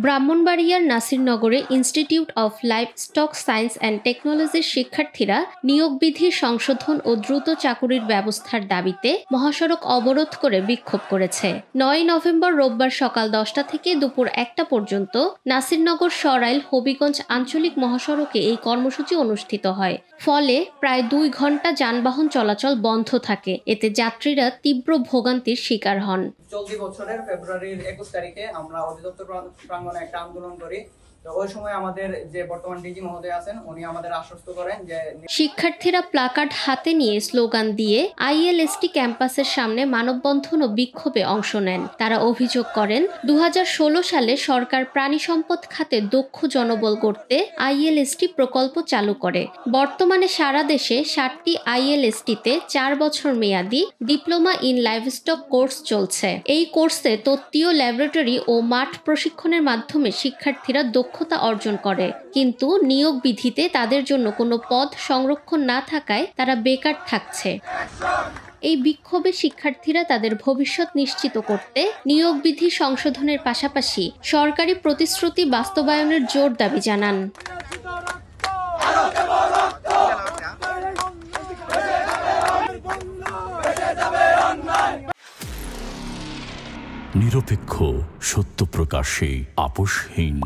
ব্রাহ্মণবাড়িয়ার নাসিরনগরে institute of livestock science and টেকনোলজির শিক্ষার্থীরা নিয়োগ বিধি সংশোধন ও দ্রুত চাকুরির ব্যবস্থার দাবিতে মহাসড়ক অবরোধ করে বিক্ষোভ করেছে। ৯ নভেম্বর রোববার সকাল ১০টা থেকে দুপুর ১টা পর্যন্ত নাসিরনগর সরাইল হবিগঞ্জ আঞ্চলিক মহাসড়কে এই কর্মসূচি অনুষ্ঠিত হয়। ফলে প্রায় ২ ঘন্টা যানবাহন চলাচল বন্ধ থাকে। এতে যাত্রীরা তীব্র ভোগান্তির শিকার হন। চলতি বছরের ফেব্রুয়ারির ২১ তারিখে আমরা অধিদপ্তর প্রাঙ্গণে একটা আন্দোলন করি। ওই সময় আমাদের যে বর্তমান ডিজি মহোদয় আছেন উনি আমাদের আশ্বস্ত করেন যে শিক্ষার্থীরা প্লাকার্ড হাতে নিয়ে স্লোগান দিয়ে আইএলএসটি ক্যাম্পাসের সামনে মানববন্ধন ও বিক্ষোভে অংশ নেন। তারা অভিযোগ করেন ২০১৬ সালে সরকার প্রাণী সম্পদ খাতে দক্ষ জনবল করতে আইএলএসটি প্রকল্প চালু করে। বর্তমানে সারা দেশে ৭টি আইএলএসটিতে ৪ বছর মেয়াদী ডিপ্লোমা ইন লাইভস্টক কোর্স চলছে। এই কোর্সে তত্ত্বীয় ল্যাবরেটরি ও মাঠ প্রশিক্ষণের মাধ্যমে শিক্ষার্থীরা দক্ষতা অর্জন করে, কিন্তু নিয়োগ বিধিতে তাদের জন্য কোনো পদ সংরক্ষণ না থাকায় তারা বেকার থাকছে। এই বিক্ষোভে শিক্ষার্থীরা তাদের ভবিষ্যৎ নিশ্চিত করতে নিয়োগ বিধি সংশোধনের পাশাপাশি সরকারি প্রতিশ্রুতি বাস্তবায়নের জোর দাবি জানান। নিরপেক্ষ, সত্য প্রকাশে আপোষহীন।